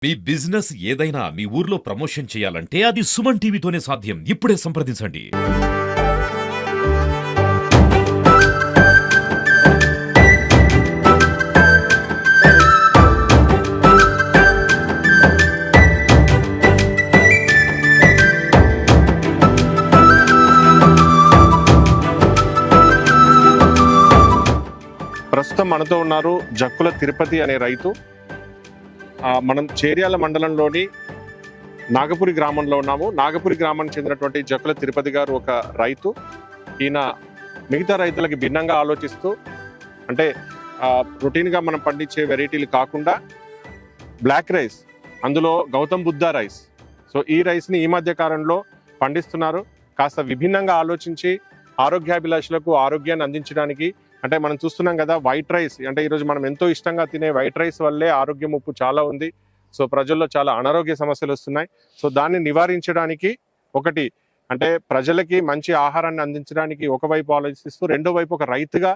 మీ business ఏదైనా మీ ఊర్లో promotion చేయాలంటే అది సుమన్ టీవీతోనే సాధ్యం. ఇప్పుడే సంప్రదించండి. ప్రస్తుతం మనతో ఉన్నారు జక్కుల తిరుపతి అనే రైతు. మనం చేర్యాల మండలంలోని నాగపురి గ్రామంలో ఉన్నాము. నాగపురి గ్రామానికి చెందినటువంటి జక్కుల తిరుపతి గారు ఒక రైతు. ఈయన మిగతా రైతులకి భిన్నంగా ఆలోచిస్తూ, అంటే రొటీన్గా మనం పండించే వెరైటీలు కాకుండా బ్లాక్ రైస్, అందులో గౌతమ్ బుద్ధ రైస్, సో ఈ రైస్ని ఈ మధ్య కాలంలో పండిస్తున్నారు. కాస్త విభిన్నంగా ఆలోచించి ఆరోగ్యాభిలాషులకు ఆరోగ్యాన్ని అందించడానికి, అంటే మనం చూస్తున్నాం కదా వైట్ రైస్, అంటే ఈరోజు మనం ఎంతో ఇష్టంగా తినే వైట్ రైస్ వల్లే ఆరోగ్య ముప్పు చాలా ఉంది. సో ప్రజల్లో చాలా అనారోగ్య సమస్యలు వస్తున్నాయి. సో దాన్ని నివారించడానికి ఒకటి, అంటే ప్రజలకి మంచి ఆహారాన్ని అందించడానికి ఒకవైపు ఆలోచిస్తూ, రెండో వైపు ఒక రైతుగా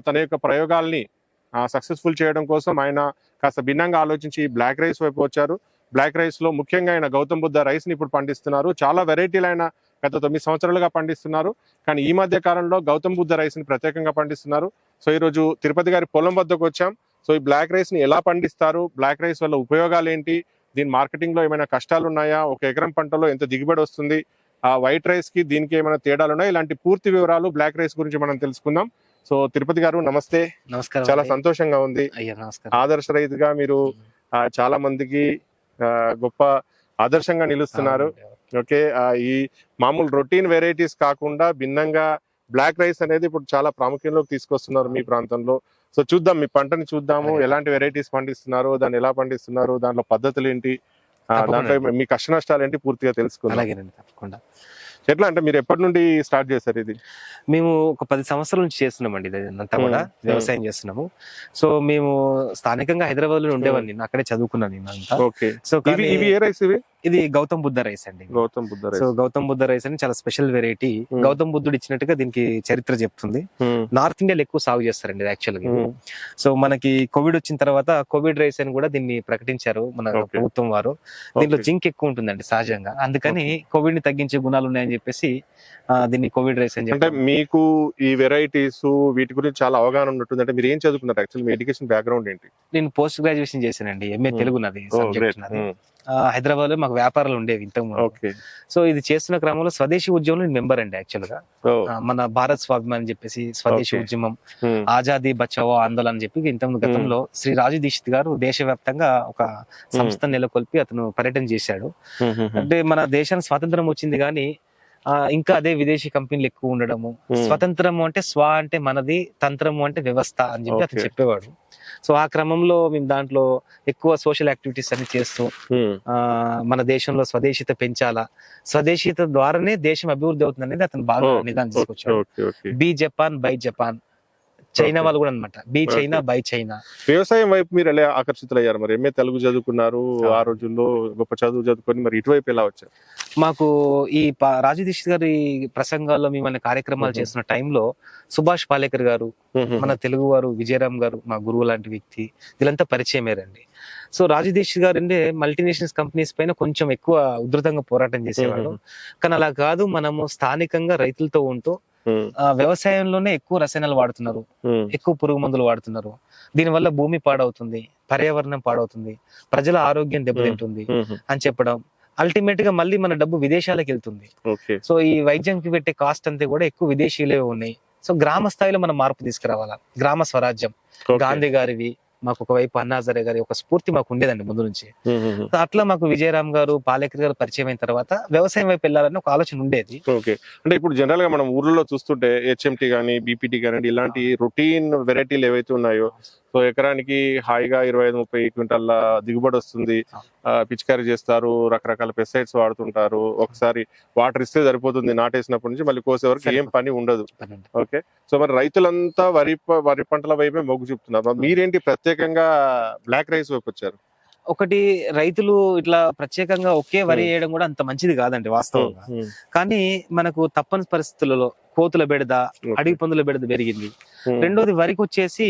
తన యొక్క ప్రయోగాల్ని సక్సెస్ఫుల్ చేయడం కోసం ఆయన కాస్త భిన్నంగా ఆలోచించి బ్లాక్ రైస్ వైపు వచ్చారు. బ్లాక్ రైస్లో ముఖ్యంగా ఆయన గౌతమ్ బుద్ధ రైస్ని ఇప్పుడు పండిస్తున్నారు. చాలా వెరైటీలు ఆయన గత 9 సంవత్సరాలుగా పండిస్తున్నారు. కానీ ఈ మధ్య కాలంలో గౌతమ్ బుద్ధ రైస్ని ప్రత్యేకంగా పండిస్తున్నారు. సో ఈరోజు తిరుపతి గారి పొలం వద్దకు వచ్చాం. సో ఈ బ్లాక్ రైస్ని ఎలా పండిస్తారు, బ్లాక్ రైస్ వల్ల ఉపయోగాలు ఏంటి, దీని మార్కెటింగ్లో ఏమైనా కష్టాలు ఉన్నాయా, ఒక ఎకరం పంటలో ఎంత దిగుబడి వస్తుంది, ఆ వైట్ రైస్కి దీనికి ఏమైనా తేడాలు ఉన్నాయా, ఇలాంటి పూర్తి వివరాలు బ్లాక్ రైస్ గురించి మనం తెలుసుకుందాం. సో తిరుపతి గారు నమస్తే. నమస్కారం. చాలా సంతోషంగా ఉంది. ఆదర్శ రైతుగా మీరు చాలా మందికి గొప్ప ఆదర్శంగా నిలుస్తున్నారు. ఓకే, ఈ మామూలు రొటీన్ వెరైటీస్ కాకుండా భిన్నంగా బ్లాక్ రైస్ అనేది ఇప్పుడు చాలా ప్రాముఖ్యంలోకి తీసుకొస్తున్నారు మీ ప్రాంతంలో. సో చూద్దాం, మీ పంటని చూద్దాము, ఎలాంటి వెరైటీస్ పండిస్తున్నారు, దాన్ని ఎలా పండిస్తున్నారు, దాంట్లో పద్ధతులు ఏంటి, దాంట్లో మీ కష్ట నష్టాలు ఏంటి పూర్తిగా తెలుసుకుందాం. తప్పకుండా. ఎట్లా అంటే మీరు ఎప్పటి నుండి స్టార్ట్ చేశారు ఇది? మేము ఒక 10 సంవత్సరాల నుంచి చేస్తున్నామండి, ఇదంతా కూడా వ్యవసాయం చేస్తున్నాము. సో మేము స్థానికంగా హైదరాబాద్ లో ఉండేవాడిని, అక్కడే చదువుకున్నాను నేను. సో ఇవి ఏ రైస్? ఇది గౌతమ్ బుద్ధ రైస్ అండి. Gautam Buddha rice. So Gautam Buddha rice అని చాలా స్పెషల్ వెరైటీ. గౌతమ్ బుద్ధుడు ఇచ్చినట్టుగా దీనికి చరిత్ర చెప్తుంది. నార్త్ ఇండియాలో ఎక్కువ సాగు చేస్తారండి యాక్చువల్ గా. సో మనకి కోవిడ్ వచ్చిన తర్వాత కోవిడ్ రైస్ అని కూడా దీన్ని ప్రకటించారు మన ప్రభుత్వం వారు. దీంట్లో జింక్ ఎక్కువ ఉంటుందండి సహజంగా, అందుకని కోవిడ్ ని తగ్గించే గుణాలు ఉన్నాయని చెప్పేసి దీన్ని కోవిడ్ రైస్ అని చెప్పి. అంటే మీకు ఈ వెరైటీస్ వీటి గురించి చాలా అవగాహన ఉన్నట్టుంది. అంటే మీరు ఏం చదువుకున్నారు యాక్చువల్లీ, మీ ఎడ్యుకేషన్ బ్యాక్గ్రౌండ్ ఏంటి? నేను పోస్ట్ గ్రాడ్యుయేషన్ చేశానండి, ఎంఏ తెలుగు నాది సబ్జెక్ట్ నాది. హైదరాబాద్ లో మాకు వ్యాపారాలు ఉండేవి ఇంతకు. సో ఇది చేస్తున్న క్రమంలో స్వదేశీ ఉద్యమంలో నేను మెంబర్ అండి యాక్చువల్ గా. మన భారత్ స్వాభిమాన్ అని చెప్పేసి స్వదేశీ ఉద్యమం, ఆజాదీ బచావో ఆందోళన అని చెప్పి ఇంతకు గతంలో శ్రీ రాజు దీక్షిత్ గారు దేశవ్యాప్తంగా ఒక సంస్థ నెలకొల్పి అతను పర్యటన చేశాడు. అంటే మన దేశానికి స్వాతంత్రం వచ్చింది కానీ ఇంకా అదే విదేశీ కంపెనీలు ఎక్కువ ఉండడము. స్వతంత్రము అంటే స్వ అంటే మనది, తంత్రము అంటే వ్యవస్థ అని చెప్పి అతను చెప్పేవాడు. సో ఆ క్రమంలో మేము దాంట్లో ఎక్కువ సోషల్ యాక్టివిటీస్ అన్ని చేస్తూ మన దేశంలో స్వదేశీత పెంచాలా, స్వదేశీత ద్వారానే దేశం అభివృద్ధి అవుతుంది అనేది అతను బాగా నిదానం తీసుకొచ్చాడు. బీ జపాన్ బై జపాన్, చైనా వాళ్ళు కూడా అనమాట, బీ చైనా బై చైనా. వ్యవసాయం వైపు మీరు ఎలా ఆకర్షితులయ్యారు? మరి ఎంఏ తెలుగు చదువుకున్నారు, ఆ రోజుల్లో గొప్ప చదువు చదువుకొని మరి ఇటువైపు ఎలా వచ్చారు? మాకు ఈ రాజు దీక్షిత్ గారి ప్రసంగాల్లో మేము అనే కార్యక్రమాలు చేస్తున్న టైంలో సుభాష్ పాలేకర్ గారు, మన తెలుగు వారు విజయరామ్ గారు, మా గురువు లాంటి వ్యక్తి, వీళ్ళంతా పరిచయమేరండి. సో రాజు దీక్షిత్ గారు అంటే మల్టీనేషనల్స్ కంపెనీస్ పైన కొంచెం ఎక్కువ ఉధృతంగా పోరాటం చేసేవాడు. కానీ అలా కాదు, మనము స్థానికంగా రైతులతో ఉంటూ వ్యవసాయంలోనే ఎక్కువ రసాయనాలు వాడుతున్నారు, ఎక్కువ పురుగు మందులు వాడుతున్నారు, దీనివల్ల భూమి పాడవుతుంది, పర్యావరణం పాడవుతుంది, ప్రజల ఆరోగ్యం దెబ్బతింటుంది అని చెప్పడం. అల్టిమేట్ గా మళ్ళీ మన డబ్బు విదేశాలకు వెళ్తుంది. సో ఈ వైద్యంకి పెట్టే కాస్ట్ అంతా కూడా ఎక్కువ విదేశీయులే ఉన్నాయి. సో గ్రామ స్థాయిలో మనం మార్పు తీసుకురావాలా, గ్రామ స్వరాజ్యం. గాంధీ గారివి, మాకు ఒకవైపు అన్నాజరే గారి ఒక స్ఫూర్తి మాకు ఉండేదండి ముందు నుంచి. అట్లా మాకు విజయరామ్ గారు, పాలేకర్ గారు పరిచయం అయిన తర్వాత వ్యవసాయం వైపు వెళ్ళాలని ఒక ఆలోచన ఉండేది. ఓకే, అంటే ఇప్పుడు జనరల్ గా మనం ఊర్లలో చూస్తుంటే హెచ్ఎంటీ గానీ, బీపీటీ గానీ, ఇలాంటి రొటీన్ వెరైటీలు ఏవైతే ఉన్నాయో, సో ఎకరానికి హాయిగా 25-30 క్వింటాల దిగుబడి వస్తుంది. పిచికారీ చేస్తారు, రకరకాల పెస్టిసైడ్స్ వాడుతుంటారు, ఒకసారి వాటర్ ఇస్తే సరిపోతుంది, నాటేసినప్పటి నుంచి మళ్ళీ కోసే వరకు ఏం పని ఉండదు. ఓకే, సో మరి రైతులంతా వరి పంటల వైపే మొగ్గు చూపుతున్నారు. మీరేంటి ప్రత్యేకంగా బ్లాక్ రైస్ వైపు వచ్చారు? ఒకటి రైతులు ఇట్లా ప్రత్యేకంగా ఒకే వరి వేయడం కూడా అంత మంచిది కాదండి వాస్తవంగా. కానీ మనకు తప్పని పరిస్థితులలో కోతుల బెడద, అడవి పందుల బెడద పెరిగింది. రెండోది వరికి వచ్చేసి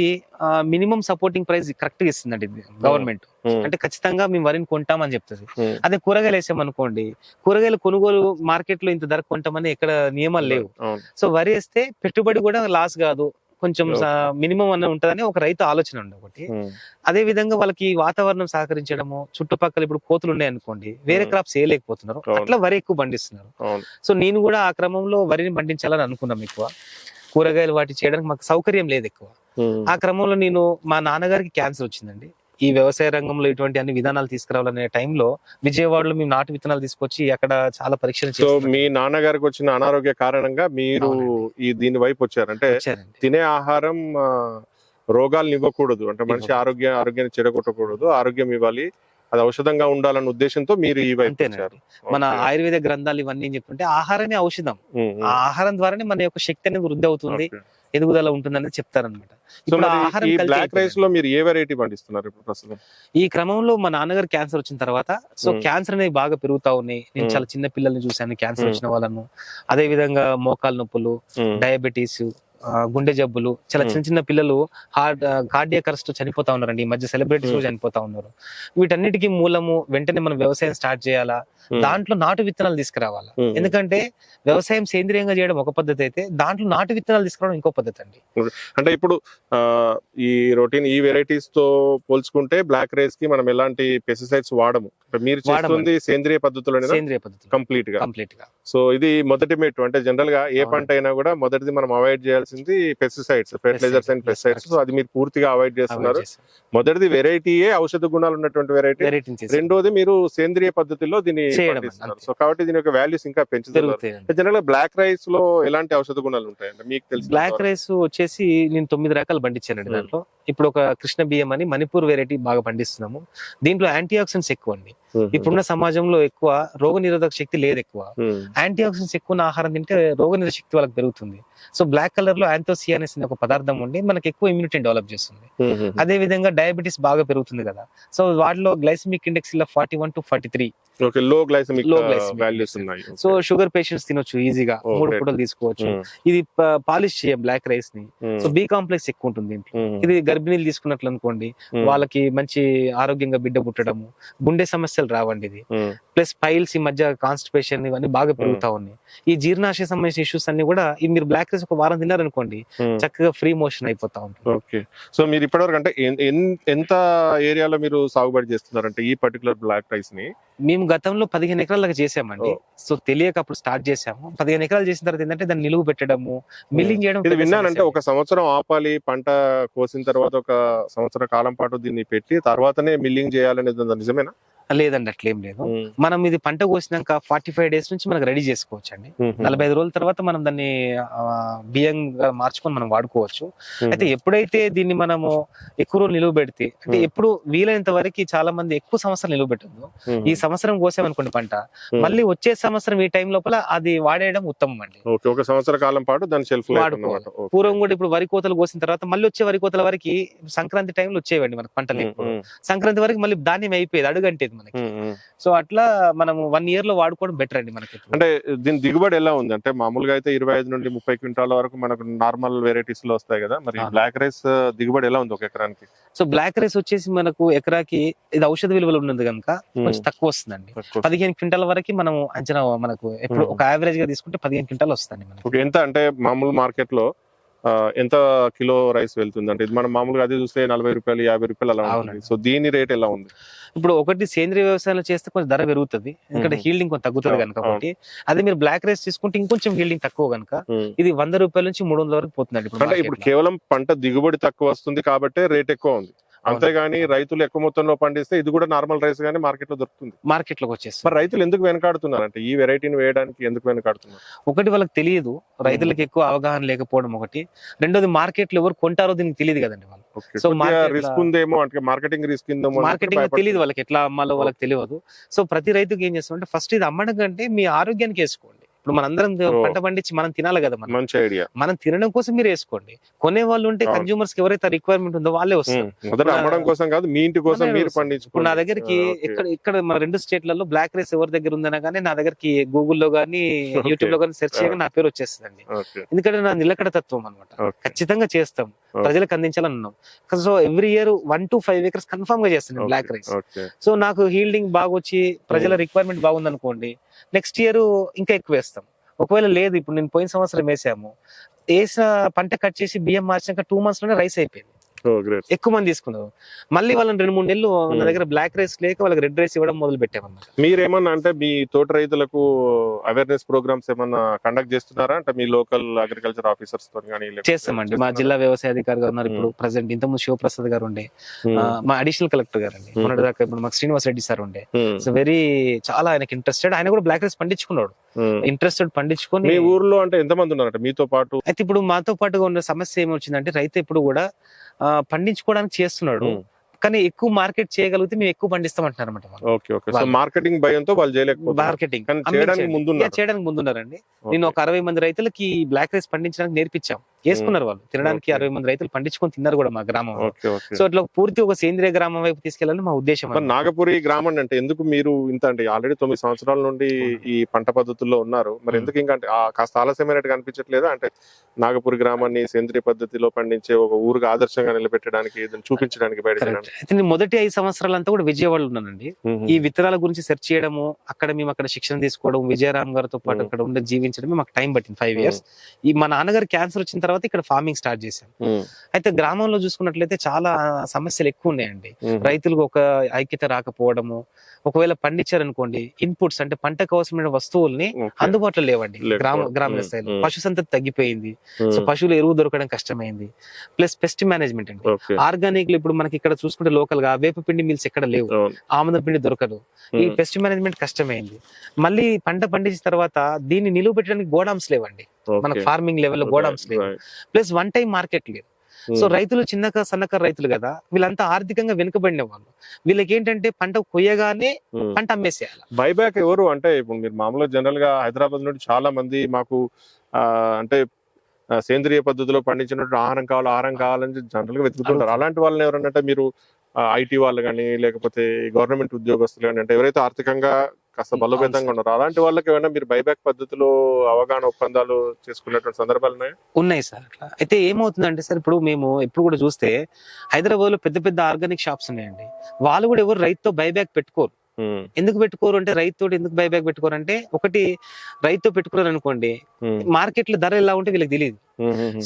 మినిమం సపోర్టింగ్ ప్రైస్ కరెక్ట్ గా ఇస్తుందండి గవర్నమెంట్. అంటే ఖచ్చితంగా మేము వరిని కొంటామని చెప్తుంది. అదే కూరగాయలు వేసామనుకోండి, కూరగాయలు కొనుగోలు మార్కెట్ లో ఇంత ధర కొంటామని ఎక్కడ నియమాలు లేవు. సో వరి వేస్తే పెట్టుబడి కూడా లాస్ కాదు, కొంచెం మినిమం అన్న ఉంటదని ఒక రైతు ఆలోచన ఉంది ఒకటి. అదే విధంగా వాళ్ళకి వాతావరణం సహకరించడము, చుట్టుపక్కల ఇప్పుడు కోతులు ఉన్నాయి అనుకోండి, వేరే క్రాప్స్ వేయలేకపోతున్నారు, అట్లా వరి ఎక్కువ పండిస్తున్నారు. సో నేను కూడా ఆ క్రమంలో వరిని పండించాలని అనుకున్నాం. ఎక్కువ కూరగాయలు వాటి చేయడానికి మాకు సౌకర్యం లేదు ఎక్కువ. ఆ క్రమంలో నేను మా నాన్నగారికి క్యాన్సర్ వచ్చిందండి. ఈ వ్యవసాయ రంగంలో ఇటువంటి అన్ని విధానాలు తీసుకురావాలనే టైంలో విజయవాడలో మేము నాటు విత్తనాలు తీసుకొచ్చి అక్కడ చాలా పరీక్షలు సో మీ నాన్నగారికి వచ్చిన అనారోగ్య కారణంగా మీరు ఈ దీని వైపు వచ్చారంటే తినే ఆహారం రోగాలను ఇవ్వకూడదు, అంటే మనిషి ఆరోగ్యాన్ని చెడగొట్టకూడదు, ఆరోగ్యం ఇవ్వాలి, అది ఔషధంగా ఉండాలన్న ఉద్దేశంతో మీరు ఈ వైపు వచ్చారు. మన ఆయుర్వేద గ్రంథాలు ఇవన్నీ ఏం చెప్తుంటే ఆహారమే ఔషధం, ఆ ఆహారం ద్వారానే మన యొక్క శక్తి అనేది వృద్ధి అవుతుంది, ఎదుగుదల ఉంటుందని చెప్తారనమాట. బ్లాక్ రైస్ లో మీరు ఏ వెరైటీ పండిస్తున్నారు ఇప్పుడు ప్రస్తుతం? ఈ క్రమంలో మా నాన్నగారు క్యాన్సర్ వచ్చిన తర్వాత సో క్యాన్సర్ అనేది బాగా పెరుగుతా ఉన్నాయి. నేను చాలా చిన్న పిల్లల్ని చూశాను క్యాన్సర్ వచ్చిన వాళ్ళను. అదే విధంగా మోకాలు నొప్పులు, డయాబెటీస్, గుండె జబ్బులు, చాలా చిన్న చిన్న పిల్లలు కార్డియాక్ అరెస్ట్ చనిపోతా ఉన్నారండి. ఈ మధ్య సెలబ్రిటీస్ కూడా చనిపోతా ఉన్నారు. వీటన్నిటికీ మూలము వెంటనే మనం వ్యవసాయం స్టార్ట్ చేయాలా, దాంట్లో నాటు విత్తనాలు తీసుకురావాలా. ఎందుకంటే వ్యవసాయం సేంద్రియంగా చేయడం ఒక పద్ధతి అయితే దాంట్లో నాటు విత్తనాలు తీసుకురావడం ఇంకో పద్ధతి అండి. అంటే ఇప్పుడు ఈ రొటీన్ ఈ వెరైటీస్ తో పోల్చుకుంటే బ్లాక్ రైస్ కి మనం ఎలాంటి పెస్టిసైడ్స్ వాడము, మీరు చేస్తుంది సేంద్రియ పద్ధతులు కంప్లీట్ గా. సో ఇది మొదటి మెట్టు. అంటే జనరల్ గా ఏ పంట అయినా కూడా మొదటిది మనం అవాయిడ్ చేయాల్సింది pesticides, fertilizers and pesticides. So అది మీరు పూర్తిగా అవాయిడ్ చేస్తున్నారు. మొదటిది వెరైటీయే ఔషధ గుణాలు ఉన్నటువంటి వెరైటీ, రెండోది మీరు సేంద్రియ పద్ధతిలో దీన్ని పండిస్తున్నారు. సో కాబట్టి దీని యొక్క వాల్యూస్ ఇంకా పెంచుతున్నారు. జనరల్ గా బ్లాక్ రైస్ లో ఎలాంటి ఔషధ గుణాలు ఉంటాయండి మీకు తెలుసు? బ్లాక్ రైస్ వచ్చేసి నేను 9 రకాలు పండించానండి. దాంట్లో ఇప్పుడు ఒక కృష్ణ బియ్యం అని మణిపూర్ వెరైటీ బాగా పండిస్తున్నాము. దీంట్లో యాంటీ ఆక్సిడెంట్స్ ఎక్కువ అండి. ఇప్పుడున్న సమాజంలో ఎక్కువ రోగ నిరోధక శక్తి లేదు ఎక్కువ. యాంటీ ఆక్సిడెంట్స్ ఎక్కువ ఆహారం తింటే రోగ నిరోధక శక్తి వాళ్ళకి పెరుగుతుంది. సో బ్లాక్ కలర్ లో యాంథోసియానిన్ అనే ఒక పదార్థం ఉండి మనకి ఎక్కువ ఇమ్యూనిటీ డెవలప్ చేస్తుంది. అదే విధంగా డయాబెటీస్ బాగా పెరుగుతుంది కదా. సో వాటిలో గ్లైసెమిక్ ఇండెక్స్ 41 to 43 లో గ్లైసెమిక్ వాల్యూస్ ఉన్నాయి. సో షుగర్ పేషెంట్స్ తినొచ్చు ఈజీగా, 3 పూటలు తీసుకోవచ్చు. ఇది పాలిష్ చేయం బ్లాక్ రైస్ ని. సో బి కాంప్లెక్స్ ఎక్కువ ఉంటుంది దీంట్లో. ఇది గర్భిణీలు తీసుకున్నట్లు అనుకోండి, వాళ్ళకి మంచి ఆరోగ్యంగా బిడ్డ పుట్టడము, గుండె సమస్యలు రావండి ఇది. ప్లస్ పైల్స్ ఈ మధ్య కాన్స్టిపేషన్ ఇవన్నీ బాగా పెరుగుతా ఉన్నాయి. ఈ జీర్ణాశయ సంబంధించిన ఇష్యూస్ అన్ని కూడా మీరు బ్లాక్ రైస్ ఒక వారం తిన్నారనుకోండి చక్కగా ఫ్రీ మోషన్ అయిపోతా ఉంటుంది. ఓకే. సో మీరు ఇప్పటివరకు అంటే ఎంత ఏరియాలో మీరు సాగుబడి చేస్తున్నారంటే ఈ పర్టికులర్ బ్లాక్ రైస్ ని? మేము గతంలో 15 ఎకరాలకు చేసామండి. సో తెలియక అప్పుడు స్టార్ట్ చేసాము. 15 ఎకరాలు చేసిన తర్వాత ఏంటంటే దాన్ని నిలువ పెట్టడము, మిల్లింగ్ చేయడం. ఇది విన్నానంటే ఒక సంవత్సరం ఆపాలి, పంట కోసిన తర్వాత ఒక సంవత్సర కాలం పాటు దీన్ని పెట్టి తర్వాతనే మిల్లింగ్ చేయాలనేది నిజమేనా? లేదండి, అట్లేం లేదు. మనం ఇది పంట కోసినాక 45 days నుంచి మనకు రెడీ చేసుకోవచ్చు అండి. 45 రోజుల తర్వాత మనం దాన్ని బియ్యంగా మార్చుకొని మనం వాడుకోవచ్చు. అయితే ఎప్పుడైతే దీన్ని మనము ఎక్కువ రోజులు నిలువ పెడితే, అంటే ఎప్పుడు వీలైనంత వరకు చాలా మంది ఎక్కువ సంవత్సరం నిలువ పెట్టద్దు. ఈ సంవత్సరం కోసామనుకోండి పంట, మళ్ళీ వచ్చే సంవత్సరం ఈ టైం లోపల అది వాడేయడం ఉత్తమం అండి. ఒక సంవత్సర కాలం పాటు దాని షెల్ఫ్ వాడుకోవాలి. పూర్వం కూడా ఇప్పుడు వరి కోతలు కోసిన తర్వాత మళ్ళీ వచ్చే వరి కోతల వరకు సంక్రాంతి టైంలో వచ్చేవండి మనకు పంటలు. సంక్రాంతి వరకు మళ్ళీ ధాన్యం అయిపోయేది, అడుగంటేది మనకి. సో అట్లా మనము 1 year లో వాడుకోవడం బెటర్ అండి మనకి. అంటే దీని దిగుబడి ఎలా ఉంది? అంటే మామూలుగా అయితే 25 నుండి 30 క్వింటాల వరకు మనకు నార్మల్ వెరైటీస్ లో వస్తాయి కదా, మరి బ్లాక్ రైస్ దిగుబడి ఎలా ఉంది ఒక ఎకరానికి? సో బ్లాక్ రైస్ వచ్చేసి మనకు ఎకరాకి ఇది ఔషధ విలువలు ఉన్నది కనుక కొంచెం తక్కువ వస్తుందండి. 15 క్వింటాల వరకు మనం అంచనా, మనకు ఎప్పుడు ఒక యావరేజ్ గా తీసుకుంటే 15 క్వింటాలు వస్తుంది మనకి. ఎంత అంటే మామూలు మార్కెట్ లో ఎంత కిలో రైస్ వెళ్తుంది? అంటే మనం మామూలుగా అదే చూస్తే 40 రూపాయలు 50 రూపాయలు అలా ఉంటుంది. సో దీని రేట్ ఎలా ఉంది? ఇప్పుడు ఒకటి సేంద్రియ వ్యవసాయంలో చేస్తే కొంచెం ధర పెరుగుతుంది, ఎందుకంటే హీల్డింగ్ కొంచెం తగ్గుతుంది కనుక. ఒకటి అదే మీరు బ్లాక్ రైస్ తీసుకుంటే ఇంకొంచెం హీల్డింగ్ తక్కువ కనుక ఇది 100 రూపాయల నుంచి 300 వరకు పోతుందండి. ఇప్పుడు కేవలం పంట దిగుబడి తక్కువ వస్తుంది కాబట్టి రేట్ ఎక్కువ ఉంది, అంతేగాని రైతులు ఎక్కువ మొత్తంలో పండిస్తే ఇది కూడా నార్మల్ రైస్ గానీ మార్కెట్ లో దొరుకుతుంది. మార్కెట్ లోకి వచ్చేసి మరి రైతులు ఎందుకు వెనకాడుతున్నారు? అంటే ఈ వెరైటీని వేయడానికి ఎందుకు వెనకాడుతున్నారు? ఒకటి వాళ్ళకి తెలియదు, రైతులకు ఎక్కువ అవగాహన లేకపోవడం ఒకటి. రెండోది మార్కెట్ లో ఎవరు కొంటారో దీనికి తెలియదు కదండి వాళ్ళు. సో రిస్క్ ఉందేమో, అంటే మార్కెటింగ్ రిస్క్ ఉందేమో, మార్కెటింగ్ తెలియదు వాళ్ళకి, ఎట్లా అమ్మాలో వాళ్ళకి తెలియదు. సో ప్రతి రైతుకి ఏం చేస్తామంటే ఫస్ట్ ఇది అమ్మడం కంటే మీ ఆరోగ్యానికి వేసుకోండి. ఇప్పుడు మనందరం పంట పండించి మనం తినాలి కదా, మంచి ఐడియా. మనం తినడం కోసం మీరు వేసుకోండి. కొనే వాళ్ళు ఉంటే అవును. కన్జ్యూమర్స్ కి ఎవరైతే రిక్వైర్మెంట్ ఉందో వాళ్ళే వస్తారు. మొదట అమ్మడం కోసం కాదు, మీ ఇంటి కోసం మనమే మీరు వస్తాం. ఇప్పుడు పండించుకోండి. నా దగ్గరికి ఓకే. ఇక్కడ మన 2 స్టేట్లలో బ్లాక్ రైస్ ఎవరి దగ్గర ఉందన్నా కానీ నా దగ్గరికి గూగుల్లో గానీ ఓకే. యూట్యూబ్ లో కానీ సెర్చ్ చేయగా నా పేరు వచ్చేస్తుందండి. ఓకే. ఎందుకంటే నా నిలకడ తత్వం అనమాట. ఓకే. ఖచ్చితంగా చేస్తాం, ప్రజలకు అందించాలని ఉన్నాం. So every year 1 to 5 acres confirm గా చేస్తాను బ్లాక్ రైస్. ఓకే. సో నాకు హీల్డింగ్ బాగా వచ్చి ప్రజల రిక్వైర్మెంట్ బాగుంది అనుకోండి, నెక్స్ట్ ఇయర్ ఇంకా ఎక్కువ వేస్తాం. ఒకవేళ లేదు, ఇప్పుడు నేను పోయిన సంవత్సరం వేసాము, వేసిన పంట కట్ చేసి బియ్యం మార్చాక 2 months లోనే రైస్ అయిపోయింది. ఎక్కువ మంది తీసుకున్నారు. మళ్ళీ వాళ్ళని 2-3 నెలలు నా దగ్గర బ్లాక్ రైస్ లేక వాళ్ళకి రెడ్ రైస్ ఇవ్వడం మొదలు పెట్టామన్నమాట. మీరేమన్నా అంటే మీ తోట రైతులకు అవేర్నెస్ ప్రోగ్రామ్స్ ఏమన్నా కండక్ట్ చేస్తున్నారా? అంటే మీ లోకల్ అగ్రికల్చర్ ఆఫీసర్స్ తో చేస్తామండి. మా జిల్లా వ్యవసాయ అధికారి గారు ఉన్నారు ఇప్పుడు ప్రెసెంట్. ఇంతకుముందు శివప్రసాద్ గారు ఉండే, మా అడిషనల్ కలెక్టర్ గారు అండి మొన్నటి దాకా. ఇప్పుడు మాకు శ్రీనివాస్ రెడ్డి సార్ ఉండే. సో చాలా ఆయనకి ఇంట్రెస్టెడ్. ఆయన కూడా బ్లాక్ రైస్ పండించుకున్నాడు, ఇంట్రెస్టెడ్ పండించుకొని. మీ ఊర్లో అంటే ఎంతమంది ఉన్నారంటే మీతో పాటు? అయితే ఇప్పుడు మాతో పాటుగా ఉన్న సమస్య ఏమొచ్చిందంటే, రైతు ఇప్పుడు కూడా పండించుకోవడానికి చేస్తున్నాడు, కానీ ఎక్కువ మార్కెట్ చేయగలిగితే మేము ఎక్కువ పండిస్తాం అంటున్నారు అనమాట. ఓకే. ఓకే. సో మార్కెటింగ్ భయంతో వాళ్ళు చేయలేకపోతున్నారు. మార్కెటింగ్ చేయడానికి ముందున్నారండి. నేను ఒక 60 మంది రైతులకి బ్లాక్ రైస్ పండించడానికి నేర్పించాం, చేసుకున్నారు వాళ్ళు. తినడానికి 60 మంది రైతులు పండించుకొని తిన్నారు కూడా మా గ్రామంలో. సో అట్లా పూర్తి ఒక సేంద్రియ గ్రామం వైపు తీసుకెళ్ళాలని మా ఉద్దేశం. నాగపురి గ్రామం అంటే ఎందుకు మీరు ఇంత అంటే ఆల్రెడీ 9 సంవత్సరాల నుండి ఈ పంట పద్ధతుల్లో ఉన్నారు, మరి ఎందుకు ఇంకా అంటే కాస్త ఆలస్యమైనట్టు కనిపించట్లేదా? అంటే నాగపురి గ్రామాన్ని సేంద్రియ పద్ధతిలో పండించే ఒక ఊరుగా ఆదర్శంగా నిలబెట్టడానికి, చూపించడానికి బయట. అయితే నేను మొదటి 5 సంవత్సరాలంతా కూడా విజయవాడలో ఉన్నానండి. ఈ విత్తనాల గురించి సెర్చ్ చేయడము, మేము అక్కడ శిక్షణ తీసుకోవడం, విజయరామ్ గారితో పాటు అక్కడ ఉండి జీవించడమే మాకు టైం పట్టింది 5 years. ఈ మా నాన్నగారు క్యాన్సర్ వచ్చిన తర్వాత ఇక్కడ ఫార్మింగ్ స్టార్ట్ చేశాను. అయితే గ్రామంలో చూసుకున్నట్లయితే చాలా సమస్యలు ఎక్కువ ఉన్నాయండి. రైతులకు ఒక ఐక్యత రాకపోవడము, ఒకవేళ పండించారనుకోండి ఇన్పుట్స్ అంటే పంటకు అవసరమైన వస్తువుల్ని అందుబాటులో లేవండి గ్రామీణ స్థాయిలో. పశు సంతతి తగ్గిపోయింది, సో పశువులు ఎరువు దొరకడం కష్టమైంది. ప్లస్ పెస్ట్ మేనేజ్మెంట్ అండి. ఆర్గానిక్ ఇప్పుడు మనకి ఇక్కడ చూసుకుంటే లోకల్ గా వేప పిండి మిల్స్ ఎక్కడ లేవు, ఆముదం పిండి దొరకదు. ఈ పెస్ట్ మేనేజ్మెంట్ కష్టమైంది. మళ్ళీ పంట పండించిన తర్వాత దీన్ని నిలువ పెట్టడానికి గోడామ్స్ లేవండి, మనకు ఫార్మింగ్ లెవెల్లో గోడామ్స్ లేవు. ప్లస్ 1 time మార్కెట్ లేదు. సో రైతులు సన్నకారు రైతులు కదా, వీళ్ళంతా ఆర్థికంగా వెనుకబడిన వాళ్ళు. వీళ్ళకి ఏంటంటే పంట కొయ్యగానే పంట అమ్మేసేయాలి. బైబ్యాక్ ఎవరు అంటే ఇప్పుడు మీరు మామూలుగా జనరల్ గా హైదరాబాద్ నుండి చాలా మంది మాకు అంటే సేంద్రియ పద్ధతిలో పండించినట్టు ఆహారం కావాలని జనరల్ గా వెతుకుతుంటారు. అలాంటి వాళ్ళని ఎవరన్నా మీరు ఐటీ వాళ్ళు కానీ లేకపోతే గవర్నమెంట్ ఉద్యోగస్తులు కానీ, అంటే ఎవరైతే ఆర్థికంగా కాస్త బలోపేతంగా ఉన్నారో అలాంటి వాళ్ళకి ఏమైనా మీరు బైబ్యాక్ పద్ధతిలో అవగాహన ఒప్పందాలు చేసుకున్నటువంటి సందర్భాలు ఉన్నాయి సార్. అట్లా అయితే ఏమవుతుందంటే సార్, ఇప్పుడు మేము ఎప్పుడు కూడా చూస్తే హైదరాబాద్ లో పెద్ద పెద్ద ఆర్గానిక్ షాప్స్ ఉన్నాయండి. వాళ్ళు కూడా ఎవరు రైతుతో బైబ్యాక్ పెట్టుకోరు. ఎందుకు పెట్టుకోరు అంటే, రైతు ఎందుకు బైబ్యాక్ పెట్టుకోరు అంటే, ఒకటి రైతు పెట్టుకున్నారు అనుకోండి, మార్కెట్ లో ధర ఎలా ఉంటే వీళ్ళకి తెలియదు.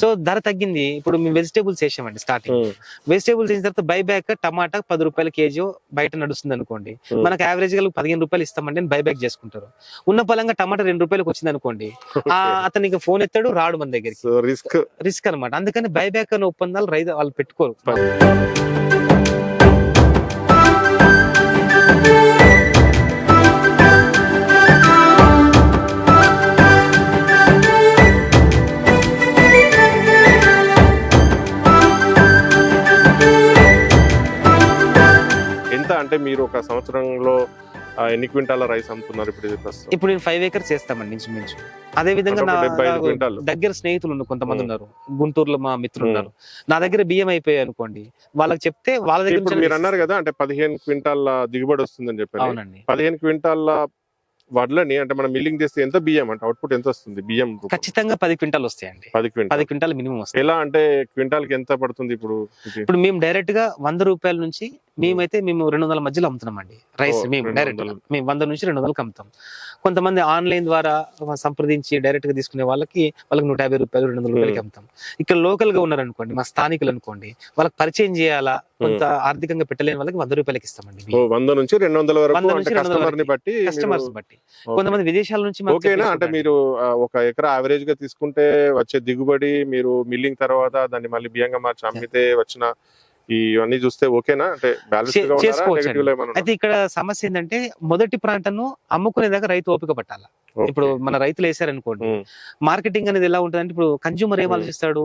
సో ధర తగ్గింది. ఇప్పుడు మేము వెజిటేబుల్స్ వేసామండి స్టార్టింగ్. వెజిటేబుల్స్ వేసిన తర్వాత బైబ్యాక్ టమాటా 10 రూపాయల కేజీ బయట నడుస్తుంది అనుకోండి, మనకు యావరేజ్ గా 15 రూపాయలు ఇస్తామండి బైబ్యాక్ చేసుకుంటారు. ఉన్న పలంగా టమాటా 2 రూపాయలకు వచ్చింది అనుకోండి, అతనికి ఫోన్ ఎత్తాడు, రాడు మన దగ్గరికి. రిస్క్ అనమాట. అందుకని బైబ్యాక్ అనే ఒప్పందాలు రైతు వాళ్ళు పెట్టుకోరు. అంటే మీరు ఒక సంవత్సరంలో ఎన్ని క్వింటాల రైస్ అమ్ముతున్నారు ఇప్పుడు నేను 5 acres చేస్తామండి ఇంచుమించు. అదే విధంగా నా దగ్గర స్నేహితులు ఉన్నారు, కొంతమంది ఉన్నారు గుంటూరులో, మా మిత్రులు ఉన్నారు. నా దగ్గర బియ్యం అయిపోయాయి అనుకోండి, వాళ్ళకి చెప్తే వాళ్ళ దగ్గర మీరు అన్నారు కదా అంటే 15 క్వింటాల దిగుబడి వస్తుందని చెప్పారు. అవునండి. 15 క్వింటాల వడ్లని అంటే మనం మిల్లింగ్ చేస్తే ఎంత బియ్యం అంటే అవుట్పుట్ ఎంత వస్తుంది? బియ్యం ఖచ్చితంగా 10 క్వింటాలు వస్తాయండి. 10 క్వింటాలు మినిమం వస్తాయి. ఎలా అంటే క్వింటాల్ కి ఎంత పడుతుంది? ఇప్పుడు మేము డైరెక్ట్ గా 100 రూపాయల నుంచి మేము 200 మధ్యలో అమ్ముతున్నామండి రైస్. మేము డైరెక్ట్ గా మేము 100 నుంచి 200కి అమ్ముతాం. కొంతమంది ఆన్లైన్ ద్వారా సంప్రదించి డైరెక్ట్ గా తీసుకునే వాళ్ళకి 150 రూపాయలు 200 రూపాయలకి అమ్ముతాం. ఇక్కడ లోకల్ గా ఉన్నారనుకోండి, మా స్థానికులు అనుకోండి, వాళ్ళకి పరిచయం చేయాలా, కొంత ఆర్థికంగా పెట్టలేని వాళ్ళకి 100 రూపాయలకి ఇస్తామండి. 100 నుంచి 200 వరకు కస్టమర్స్ బట్టి. కొంతమంది విదేశాల నుంచి. ఓకేనా? అంటే మీరు ఒక ఎకరా యావరేజ్ గా తీసుకుంటే వచ్చే దిగుబడి, మీరు మిల్లింగ్ తర్వాత దాన్ని మళ్ళీ బియ్యంగా మార్చి అమ్మితే వచ్చిన ఇవన్నీ చూస్తే ఓకేనా? అంటే చేసుకోవచ్చు. అయితే ఇక్కడ సమస్య ఏంటంటే, మొదటి ప్రాంతం అమ్ముకునేదాకా రైతు ఓపిక పట్టాల. ఇప్పుడు మన రైతులు వేసారనుకోండి, ఉమ్. మార్కెటింగ్ అనేది ఎలా ఉంటుంది అంటే, ఇప్పుడు కన్జ్యూమర్ ఏం ఉమ్. ఆలోచిస్తాడు,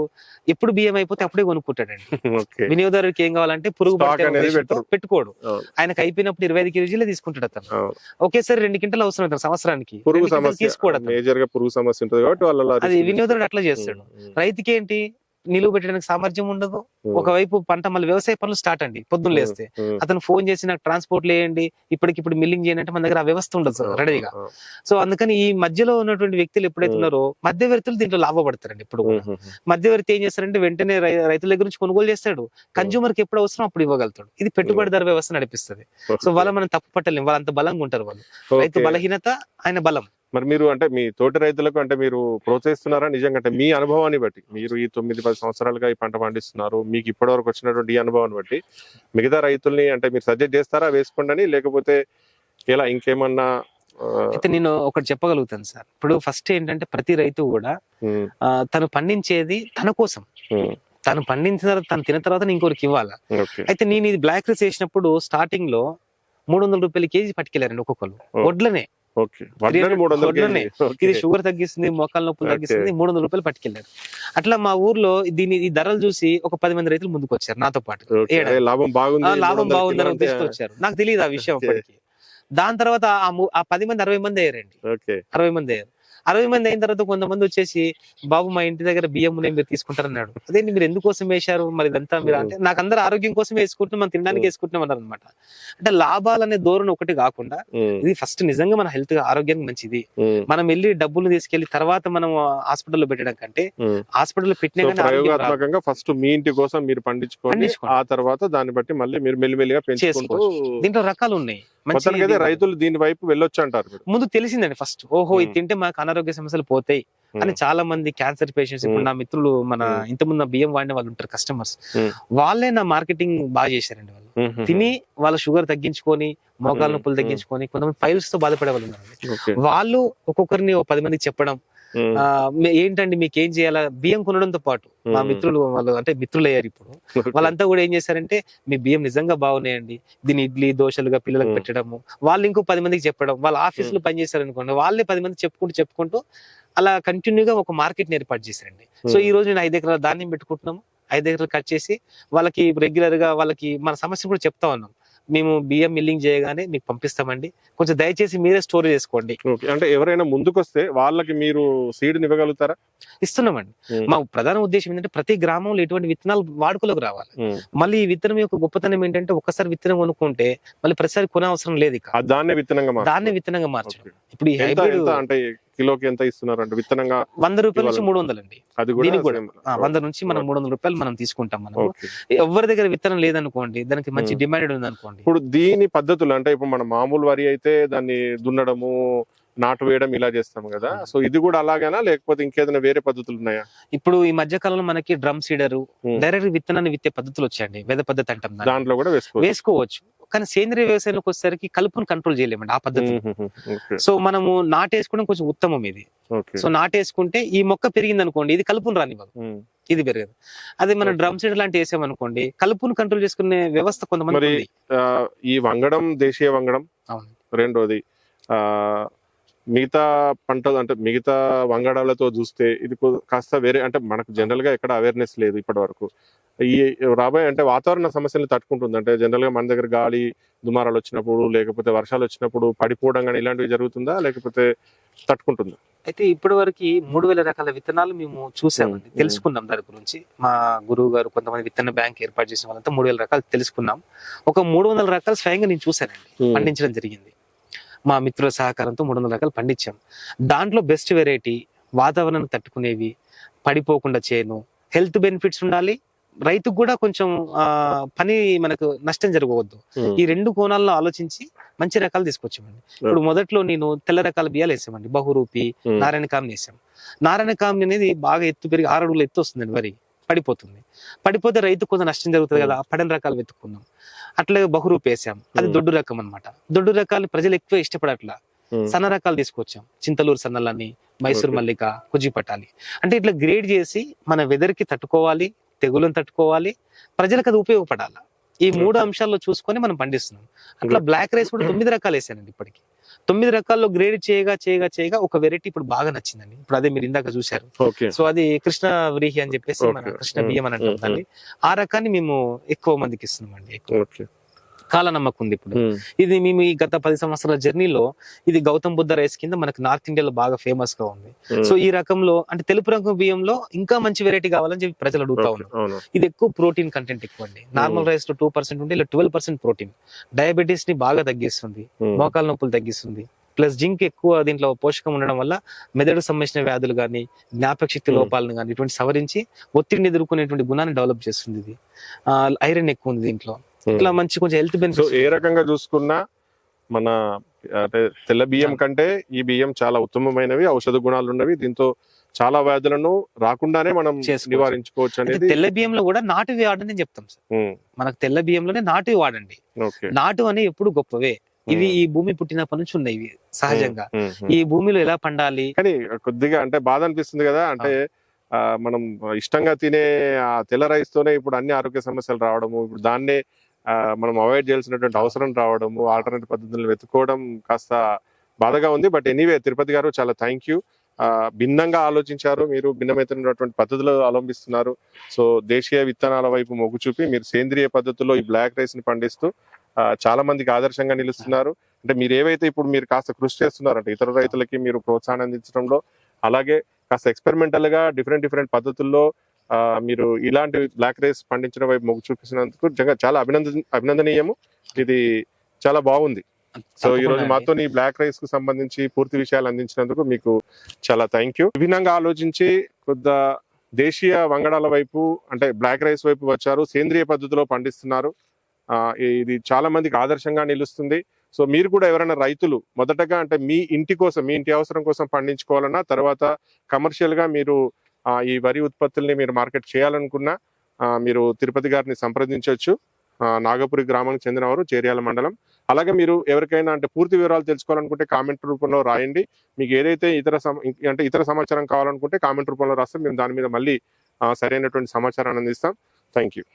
ఎప్పుడు బియ్యం అయిపోతే అప్పుడే కొనుక్కుంటాడండి. ఓకే. వినియోగదారుడికి ఏం కావాలంటే పురుగు Stock పట్టే అనేది ఉద్దేశంతో పెట్టరు. పెట్టుకోడు. అవును. ఆయనకు అయిపోయినప్పుడు 25 కేజీలే తీసుకుంటాడు అతను. అవును. ఒకేసారి 2 క్వింటాలు అవసరం అవుతుంది సంవత్సరానికి, పురుగు 2 క్వింటాలు సమస్య తీసుకోడు అతను. మేజర్ గా పురుగు సమస్య ఉంటుంది కాబట్టి వాళ్ళు అలా అది risk వినియోగదారుడు అట్లా తీసుకుంటారు. చేస్తాడు. రైతుకి ఏంటి, నిలువ పెట్టడానికి సామర్థ్యం ఉండదు. ఉమ్. ఒకవైపు పంట మళ్ళీ వ్యవసాయ పనులు స్టార్ట్ అండి పొద్దున్న లేస్తే. ఉమ్. అతను ఫోన్ చేసి నాకు ట్రాన్స్పోర్ట్ లేయండి, ఇప్పటికిప్పుడు మిల్లింగ్ చేయండి అంటే మన దగ్గర ఆ వ్యవస్థ ఉండదు రెడీగా. ఉమ్. సో అందుకని ఈ మధ్యలో ఉన్నటువంటి వ్యక్తులు ఎప్పుడైతే ఉమ్. ఉన్నారో మధ్యవర్తులు దీంట్లో లాభపడతారండి. ఇప్పుడు కూడా ఉమ్. మధ్యవర్తి ఏం చేస్తారంటే వెంటనే రైతుల దగ్గర నుంచి కొనుగోలు చేస్తాడు, కన్జ్యూమర్ కి ఎప్పుడు అవసరం అప్పుడు ఇవ్వగలుగుతాడు. ఇది పెట్టుబడిదారు వ్యవస్థ నడిపిస్తుంది. సో వాళ్ళ మనం తప్పు పట్టలేం, వాళ్ళు అంత బలంగా ఉంటారు వాళ్ళు. రైతు ఓకే. బలహీనత, ఆయన బలం. మరి మీరు అంటే మీ తోటి రైతులకు అంటే మీరు ప్రోత్సహిస్తున్నారా నిజంగా? అంటే మీ అనుభవాన్ని బట్టి, మీరు ఈ 9-10 సంవత్సరాలుగా ఈ పంట పండిస్తున్నారు, మీకు ఇప్పటి వరకు వచ్చినటువంటి ఈ అనుభవాన్ని బట్టి మిగతా రైతుల్ని అంటే మీరు సజెస్ట్ చేస్తారా వేసుకోండి అని, లేకపోతే ఎలా ఇంకేమన్నా? అయితే నేను ఒకటి చెప్పగలుగుతాను సార్. ఇప్పుడు ఫస్ట్ ఏంటంటే ప్రతి రైతు కూడా తను పండించేది తన కోసం, తను పండించిన తర్వాత తను తిన్న తర్వాత ఇంకోరికి ఇవ్వాలా. ఓకే. అయితే నేను ఇది బ్లాక్ రైస్ వేసినప్పుడు స్టార్టింగ్ లో 300 రూపాయలు కేజీ పట్టుకెళ్ళారండి ఒక్కొక్కరు, వడ్లనే. ఓకే. వడ్లని 300 వడ్లనే. కేజీ. ఇది షుగర్ తగ్గిస్తుంది, మోకాల నొప్పులు తగ్గిస్తుంది, 300 రూపాయలు పట్టుకెళ్ళారు. అట్లా మా ఊర్లో ఈ ధరలు చూసి ఒక 10 మంది రైతులు ముందుకు వచ్చారు నాతో పాటు. ఓకే. అదే లాభం బాగుంది, లాభం 300 బాగుందని కిలో అంటే- తీసుకొచ్చారు. నాకు తెలియదు ఆ విషయం ఓకే. అప్పటికి. దాని తర్వాత ఆ 10 మంది 60 మంది అయ్యారండి. ఓకే. 60 మంది అయ్యారు. 60 మంది అయిన తర్వాత కొంతమంది వచ్చేసి, బాబు మా ఇంటి దగ్గర బియ్యం ఉన్నాయి, మీరు తీసుకుంటారన్నాడు. అదేంటి మీరు ఎందుకోసం వేశారు మరి ఇదంతా మీరు అంటే, నాకు అందరూ ఆరోగ్యం కోసం వేసుకుంటున్నాం, మనం తినడానికి వేసుకుంటున్నాం అన్నారు అనమాట. అంటే లాభాలనే ధోరణి ఒకటి కాకుండా, ఇది ఫస్ట్ నిజంగా మన హెల్త్ ఆరోగ్యానికి మంచిది. మనం వెళ్ళి డబ్బులు తీసుకెళ్లి తర్వాత మనం హాస్పిటల్లో పెట్టడం కంటే, హాస్పిటల్లో పెట్టినా కానీ ఆరోగ్యం రాదు. ప్రయోగాత్మకంగా ఫస్ట్ మీ ఇంటి కోసం మీరు పండించుకోండి, ఆ తర్వాత దాన్ని బట్టి మళ్ళీ మీరు మెల్లిమెల్లిగా పెంచుకుంటూ. దీంట్లో రకాలు ఉన్నాయి. మొత్తానికి అయితే రైతులు దీని వైపు వెళ్ళొచ్చు అంటారు మీరు? ముందు తెలిసిందండి ఫస్ట్, ఓహో ఇది తింటే మాకు అనారోగ్య సమస్యలు పోతాయి అని. చాలా మంది క్యాన్సర్ పేషెంట్స్, ఇప్పుడు నా మిత్రులు మన ఇంతకుముందు బియ్యం వాడిన వాళ్ళు ఉంటారు కస్టమర్స్, వాళ్ళే నా మార్కెటింగ్ బాగా చేశారండి. వాళ్ళు తిని వాళ్ళ షుగర్ తగ్గించుకొని, మోకాల నొప్పులు తగ్గించుకొని, కొంతమంది ఫైల్స్ తో బాధపడే వాళ్ళు ఉన్నారండి. వాళ్ళు ఒక్కొక్కరిని 10 మందికి చెప్పడం, ఏంటండి మీకు ఏం చేయాలా, బియ్యం కొనడంతో పాటు మా మిత్రులు వాళ్ళు అంటే మిత్రులు అయ్యారు ఇప్పుడు, వాళ్ళంతా కూడా ఏం చేశారంటే, మీ బియ్యం నిజంగా బాగున్నాయండి, దీని ఇడ్లీ దోశలుగా పిల్లలకు పెట్టడము, వాళ్ళు ఇంకో 10 మందికి చెప్పడం, వాళ్ళ ఆఫీసులో పనిచేశారు అనుకోండి, వాళ్ళే 10 మంది చెప్పుకుంటూ అలా కంటిన్యూగా ఒక మార్కెట్ ఏర్పాటు చేశారండి. సో ఈ రోజు నేను 5 ఎకరాల ధాన్యం పెట్టుకుంటున్నాము, 5 ఎకరాలు కట్ చేసి వాళ్ళకి రెగ్యులర్ గా వాళ్ళకి మన సమస్య కూడా చెప్తా ఉన్నాం. మేము బియ్యం మిల్లింగ్ చేయగానే మీకు పంపిస్తామండి, కొంచెం దయచేసి మీరే స్టోర్ చేసుకోండి. అంటే ఎవరైనా ముందుకొస్తే వాళ్ళకి మీరు సీడ్ ఇవ్వగలుగుతారా? ఇస్తున్నామండి. మా ప్రధాన ఉద్దేశం ఏంటంటే, ప్రతి గ్రామంలో ఇటువంటి విత్తనాలు వాడుకలోకి రావాలి. మళ్ళీ ఈ విత్తనం యొక్క గొప్పతనం ఏంటంటే, ఒక్కసారి విత్తనం కొనుక్కుంటే మళ్ళీ ప్రతిసారి కొనే అవసరం లేదు. దాన్నే విత్తనంగా మార్చడం. ఇప్పుడు ఈ హైబ్రిడ్ అంటే కిలోకి ఎంత ఇస్తున్నారు అంటే విత్తనంగా? 100 రూపాయల నుంచి 300 అండి. అది కూడా 100 నుంచి మనం 300 రూపాయలు మనం తీసుకుంటాం. మనం ఎవరి దగ్గర విత్తనం లేదనుకోండి, దానికి మంచి డిమాండ్ ఉంది అనుకోండి. ఇప్పుడు దీని పద్ధతులు అంటే, ఇప్పుడు మన మామూలు వరి అయితే దాన్ని దున్నడము, నాటు వేయడం ఇలా చేస్తాం కదా, సో ఇది కూడా అలాగేనా లేకపోతే ఇంకేదైనా వేరే పద్ధతులు ఉన్నాయా? ఇప్పుడు ఈ మధ్య కాలంలో మనకి డ్రమ్ సీడర్, డైరెక్ట్ విత్తనాన్ని విత్తే పద్ధతులు వచ్చాయండి, వేద పద్ధతి అంటాం. దాంట్లో కూడా వేసుకోవచ్చు. కానీ సేంద్రియ వ్యవసాయంలోకి వచ్చేసరికి కలుపును కంట్రోల్ చేయలేమండి ఆ పద్ధతి. సో మనము నాటేసుకోవడం కొంచెం ఉత్తమం ఇది. సో నాటేసుకుంటే ఈ మొక్క పెరిగింది అనుకోండి, ఇది కలుపును రానివ్వదు, ఇది పెరగదు. అదే మన డ్రమ్ సీడ్ లాంటి వేసామనుకోండి, కలుపును కంట్రోల్ చేసుకునే వ్యవస్థ కొంతమంది. ఈ వంగడం, దేశీయ వంగడం, రెండోది మిగతా పంటలు అంటే మిగతా వంగడాలతో చూస్తే ఇది కాస్త వేరే. అంటే మనకు జనరల్ గా ఎక్కడ అవేర్నెస్ లేదు ఇప్పటి వరకు. ఈ రాబోయే అంటే వాతావరణ సమస్యలు తట్టుకుంటుంది అంటే, జనరల్ గా మన దగ్గర గాలి దుమారాలు వచ్చినప్పుడు, లేకపోతే వర్షాలు వచ్చినప్పుడు పడిపోవడం కానీ ఇలాంటివి జరుగుతుందా, లేకపోతే తట్టుకుంటుందా? అయితే ఇప్పటి వరకు 3000 రకాల విత్తనాలు మేము చూసామండి, తెలుసుకున్నాం దాని గురించి. మా గురువు గారు కొంతమంది విత్తన బ్యాంక్ ఏర్పాటు చేసిన వాళ్ళంతా 3000 రకాలు తెలుసుకున్నాం. ఒక 300 రకాలు స్వయంగా నేను చూసానండి, పండించడం జరిగింది. మా మిత్రుల సహకారంతో 300 రకాలు పండించాం. దాంట్లో బెస్ట్ వెరైటీ, వాతావరణాన్ని తట్టుకునేవి, పడిపోకుండా చేను, హెల్త్ బెనిఫిట్స్ ఉండాలి, రైతుకు కూడా కొంచెం పని మనకు నష్టం జరగవద్దు. ఈ 2 కోణాల్లో ఆలోచించి మంచి రకాలు తీసుకొచ్చామండి. ఇప్పుడు మొదట్లో నేను తెల్ల రకాల బియ్యాలు వేసామండి, బహురూపి, నారాయణ కామ్ని వేసాం. నారాయణ కామ్ని అనేది బాగా ఎత్తు పెరిగి 6 అడుగులు ఎత్తు వస్తుందండి, వరి పడిపోతే రైతు కొంత నష్టం జరుగుతుంది కదా, పడని రకాలు వెతుక్కున్నాం. అట్లా బహురూపి వేసాం, అది దొడ్డు రకం అనమాట. దొడ్డు రకాలు ప్రజలు ఎక్కువ ఇష్టపడట్లా, సన్న రకాలు తీసుకొచ్చాం, చింతలూరు సన్నలని, మైసూర్ మల్లిక, కుజి పటాలి. అంటే ఇట్లా గ్రేడ్ చేసి మన వెదర్ కి తట్టుకోవాలి, తెగులను తట్టుకోవాలి, ప్రజలకు అది ఉపయోగపడాలి. ఈ 3 అంశాల్లో చూసుకొని మనం పండిస్తున్నాం. అట్లా బ్లాక్ రైస్ కూడా 9 రకాలు వేసానండి ఇప్పటికి. 9 రకాల్లో గ్రేడ్ చేయగా ఒక వెరైటీ ఇప్పుడు బాగా నచ్చిందండి. ఇప్పుడు అదే మీరు ఇందాక చూశారు. ఓకే. సో అది కృష్ణ వ్రీహి అని చెప్పేసి మన Okay. కృష్ణ బియ్యం అని అంటాం దాన్ని. ఆ రకాన్ని మేము ఎక్కువ మందికి ఇస్తున్నామండి. ఎక్కువ ఓకే. కాలనమ్మకం ఉంది ఇప్పుడు. ఇది మేము ఈ గత 10 సంవత్సరాల జర్నీలో ఇది గౌతమ్ బుద్ధ రైస్ కింద మనకి నార్త్ ఇండియాలో బాగా ఫేమస్ గా ఉంది. సో ఈ రకంలో అంటే తెలుపు రంగు బియ్యంలో ఇంకా మంచి వెరైటీ కావాలని చెప్పి ప్రజలు అడుగుతా ఉన్నారు. అవును. ఇది ఎక్కువ ప్రోటీన్ కంటెంట్ ఎక్కువ అండి. నార్మల్ రైస్ లో 2% ఉంటే ఇలా 12% ప్రోటీన్. డయాబెటీస్ ని బాగా తగ్గిస్తుంది, మోకాల నొప్పులు తగ్గిస్తుంది. ప్లస్ జింక్ ఎక్కువ దీంట్లో పోషకం ఉండడం వల్ల మెదడు సంబంధించిన వ్యాధులు కానీ, జ్ఞాపక శక్తి లోపాలను కానీ ఇటువంటి సవరించి ఒత్తిడిని ఎదుర్కొనేటువంటి గుణాన్ని డెవలప్ చేస్తుంది. ఇది ఐరన్ ఎక్కువ ఉంది దీంట్లో. ఇట్లా మంచి కొంచెం హెల్త్ సో బెనిఫిట్స్. ఏ రకంగా చూసుకున్నా మన అంటే తెల్ల బియ్యం కంటే ఈ బియ్యం చాలా ఉత్తమమైనవి, ఔషధ గుణాలు ఉన్నవి. దీంతో చాలా వ్యాధులను రాకుండానే మనం చేసుకోవచ్చు. నివారించుకోవచ్చు అంటే అనేది. తెల్ల బియ్యంలో కూడా నాటువి వాడని చెప్తాం సార్. మనకు తెల్ల బియ్యంలోనే నాటువి వాడండి. ఓకే. నాటు అని ఎప్పుడు గొప్పవే. ఇవి ఈ భూమి పుట్టినప్పటి నుంచి ఉన్నాయి ఇవి సహజంగా. ఈ భూమిలో ఎలా పండాలి. కానీ కొద్దిగా అంటే బాధ అనిపిస్తుంది కదా, అంటే మనం ఇష్టంగా తినే ఆ తెల్ల రైస్ తోనే ఇప్పుడు అన్ని ఆరోగ్య సమస్యలు రావడము, ఇప్పుడు దాన్నే మనం అవాయిడ్ చేయాల్సినటువంటి అవసరం రావడము, ఆల్టర్నేటివ్ పద్ధతులను వెతుక్కోవడం కాస్త బాధగా ఉంది. బట్ ఎనీవే తిరుపతి గారు చాలా థ్యాంక్ యూ. భిన్నంగా ఆలోచించారు, మీరు భిన్నమైనటువంటి పద్ధతులు అవలంబిస్తున్నారు. సో దేశీయ విత్తనాల వైపు మొగ్గు చూపి మీరు సేంద్రియ పద్ధతుల్లో ఈ బ్లాక్ రైస్ ని పండిస్తూ చాలా మందికి ఆదర్శంగా నిలుస్తున్నారు. అంటే మీరు ఏవైతే ఇప్పుడు మీరు కాస్త కృషి చేస్తున్నారంటే ఇతర రైతులకి మీరు ప్రోత్సాహం అందించడంలో, అలాగే కాస్త ఎక్స్పెరిమెంటల్ గా డిఫరెంట్ పద్ధతుల్లో మీరు ఇలాంటి బ్లాక్ రైస్ పండించడం వైపు మొగ్గు చూపిస్తున్నందుకు చాలా అభినందనీయము. ఇది చాలా బాగుంది. సో ఈ రోజు మాతో ఈ బ్లాక్ రైస్ కు సంబంధించి పూర్తి విషయాలు అందించినందుకు మీకు చాలా థ్యాంక్ యూ. విభిన్నంగా ఆలోచించి కొద్ది దేశీయ వంగడాల వైపు అంటే బ్లాక్ రైస్ వైపు వచ్చారు, సేంద్రియ పద్ధతిలో పండిస్తున్నారు. ఇది చాలా మందికి ఆదర్శంగా నిలుస్తుంది. సో మీరు కూడా ఎవరైనా రైతులు మొదటగా అంటే మీ ఇంటి కోసం, మీ ఇంటి అవసరం కోసం పండించుకోవాలన్నా, తర్వాత కమర్షియల్ గా మీరు ఈ వరి ఉత్పత్తుల్ని మీరు మార్కెట్ చేయాలనుకున్నా మీరు తిరుపతి గారిని సంప్రదించవచ్చు. నాగపురి గ్రామానికి చెందినవారు, చేర్యాల మండలం. అలాగే మీరు ఎవరికైనా అంటే పూర్తి వివరాలు తెలుసుకోవాలనుకుంటే కామెంట్ రూపంలో రాయండి. మీకు ఏదైతే ఇతర సమాచారం కావాలనుకుంటే కామెంట్ రూపంలో రాస్తే మేము దాని మీద మళ్ళీ సరైనటువంటి సమాచారాన్ని అందిస్తాం. Thank you.